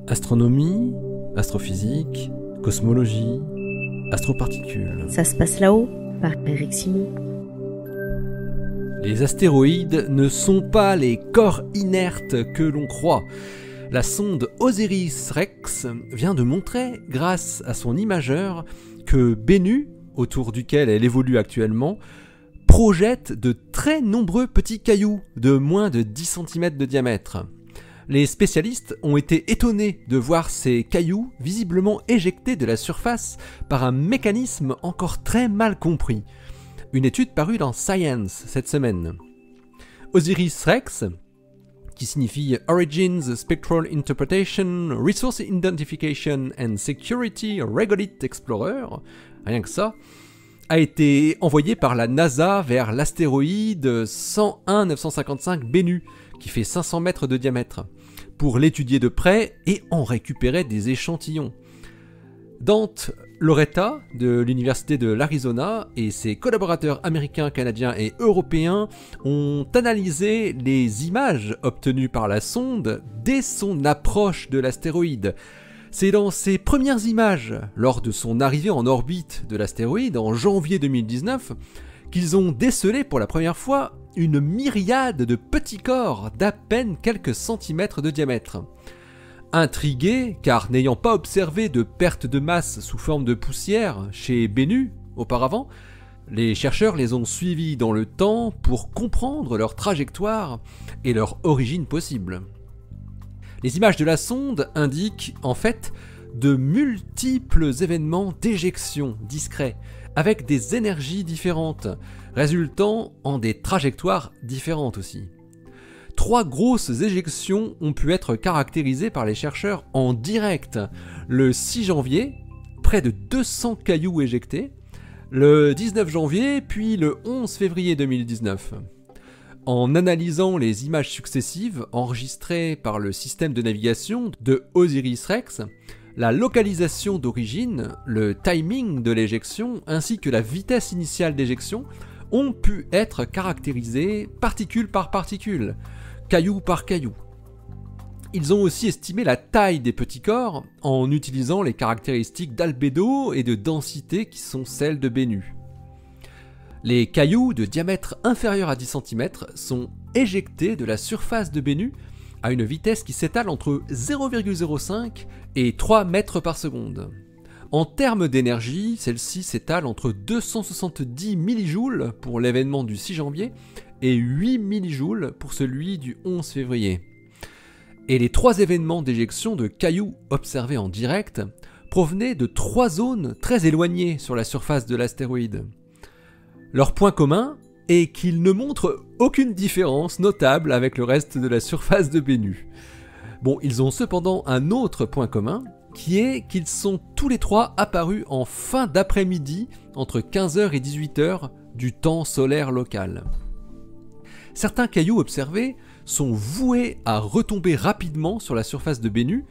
Astronomie, astrophysique, cosmologie, astroparticules. Ça se passe là-haut, par Eric Simon. Les astéroïdes ne sont pas les corps inertes que l'on croit. La sonde OSIRIS-REx vient de montrer, grâce à son imageur, que Bennu, autour duquel elle évolue actuellement, projette de très nombreux petits cailloux de moins de 10 cm de diamètre. Les spécialistes ont été étonnés de voir ces cailloux visiblement éjectés de la surface par un mécanisme encore très mal compris. Une étude parue dans Science cette semaine. OSIRIS-REx, qui signifie Origins Spectral Interpretation, Resource Identification and Security Regolith Explorer, rien que ça, a été envoyé par la NASA vers l'astéroïde 101955 Bennu, qui fait 500 mètres de diamètre, pour l'étudier de près et en récupérer des échantillons. Dante Loretta, de l'Université de l'Arizona, et ses collaborateurs américains, canadiens et européens ont analysé les images obtenues par la sonde dès son approche de l'astéroïde. C'est dans ces premières images, lors de son arrivée en orbite de l'astéroïde en janvier 2019, qu'ils ont décelé pour la première fois une myriade de petits corps d'à peine quelques centimètres de diamètre. Intrigués, car n'ayant pas observé de perte de masse sous forme de poussière chez Bennu auparavant, les chercheurs les ont suivis dans le temps pour comprendre leur trajectoire et leur origine possible. Les images de la sonde indiquent en fait de multiples événements d'éjection discrets, avec des énergies différentes, résultant en des trajectoires différentes aussi. 3 grosses éjections ont pu être caractérisées par les chercheurs en direct. Le 6 janvier, près de 200 cailloux éjectés, le 19 janvier, puis le 11 février 2019. En analysant les images successives enregistrées par le système de navigation de OSIRIS-REx, la localisation d'origine, le timing de l'éjection, ainsi que la vitesse initiale d'éjection ont pu être caractérisés particule par particule, caillou par caillou. Ils ont aussi estimé la taille des petits corps en utilisant les caractéristiques d'albédo et de densité qui sont celles de Bennu. Les cailloux de diamètre inférieur à 10 cm sont éjectés de la surface de Bennu à une vitesse qui s'étale entre 0,05 et 3 mètres par seconde. En termes d'énergie, celle-ci s'étale entre 270 millijoules pour l'événement du 6 janvier et 8 millijoules pour celui du 11 février. Et les 3 événements d'éjection de cailloux observés en direct provenaient de 3 zones très éloignées sur la surface de l'astéroïde. Leur point commun est qu'ils ne montrent aucune différence notable avec le reste de la surface de Bennu. Bon, ils ont cependant un autre point commun, qui est qu'ils sont tous les 3 apparus en fin d'après-midi entre 15h et 18h du temps solaire local. Certains cailloux observés sont voués à retomber rapidement sur la surface de Bennu,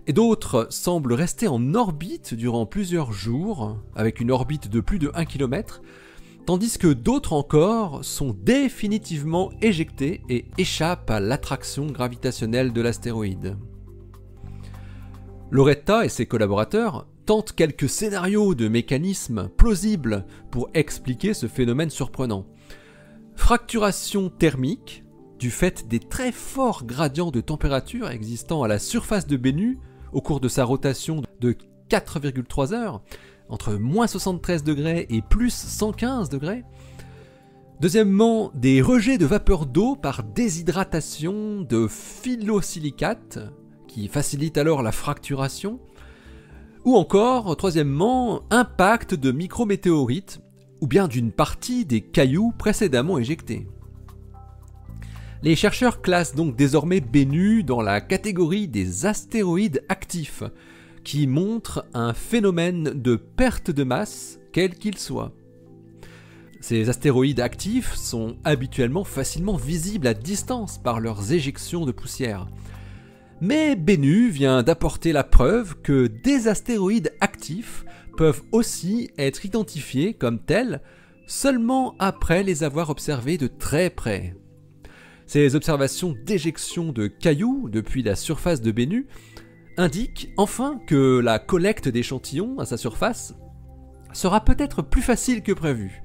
et d'autres semblent rester en orbite durant plusieurs jours, avec une orbite de plus de 1 km, tandis que d'autres encore sont définitivement éjectés et échappent à l'attraction gravitationnelle de l'astéroïde. Loretta et ses collaborateurs tentent quelques scénarios de mécanismes plausibles pour expliquer ce phénomène surprenant. Fracturation thermique, du fait des très forts gradients de température existant à la surface de Bennu au cours de sa rotation de 4,3 heures, entre moins 73 degrés et plus 115 degrés. Deuxièmement, des rejets de vapeur d'eau par déshydratation de phyllosilicates, qui facilitent alors la fracturation. Ou encore, troisièmement, impact de micrométéorites, ou bien d'une partie des cailloux précédemment éjectés. Les chercheurs classent donc désormais Bennu dans la catégorie des astéroïdes actifs, qui montrent un phénomène de perte de masse, quel qu'il soit. Ces astéroïdes actifs sont habituellement facilement visibles à distance par leurs éjections de poussière. Mais Bennu vient d'apporter la preuve que des astéroïdes actifs peuvent aussi être identifiés comme tels seulement après les avoir observés de très près. Ces observations d'éjection de cailloux depuis la surface de Bennu indique enfin que la collecte d'échantillons à sa surface sera peut-être plus facile que prévu.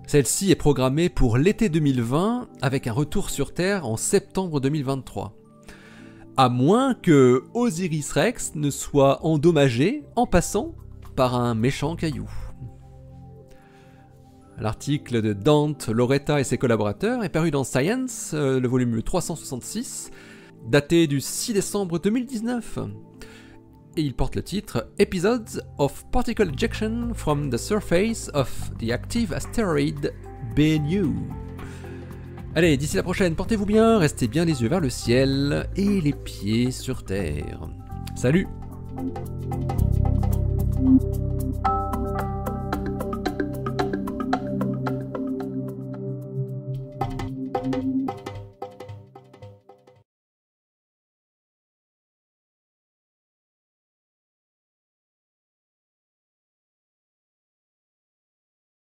Celle-ci est programmée pour l'été 2020 avec un retour sur Terre en septembre 2023. À moins que Osiris-Rex ne soit endommagé en passant par un méchant caillou. L'article de Dante, Loretta et ses collaborateurs est paru dans Science, le volume 366, daté du 6 décembre 2019. Et il porte le titre « Episodes of Particle Ejection from the Surface of the Active Asteroid Bennu ». Allez, d'ici la prochaine, portez-vous bien, restez bien les yeux vers le ciel et les pieds sur terre. Salut!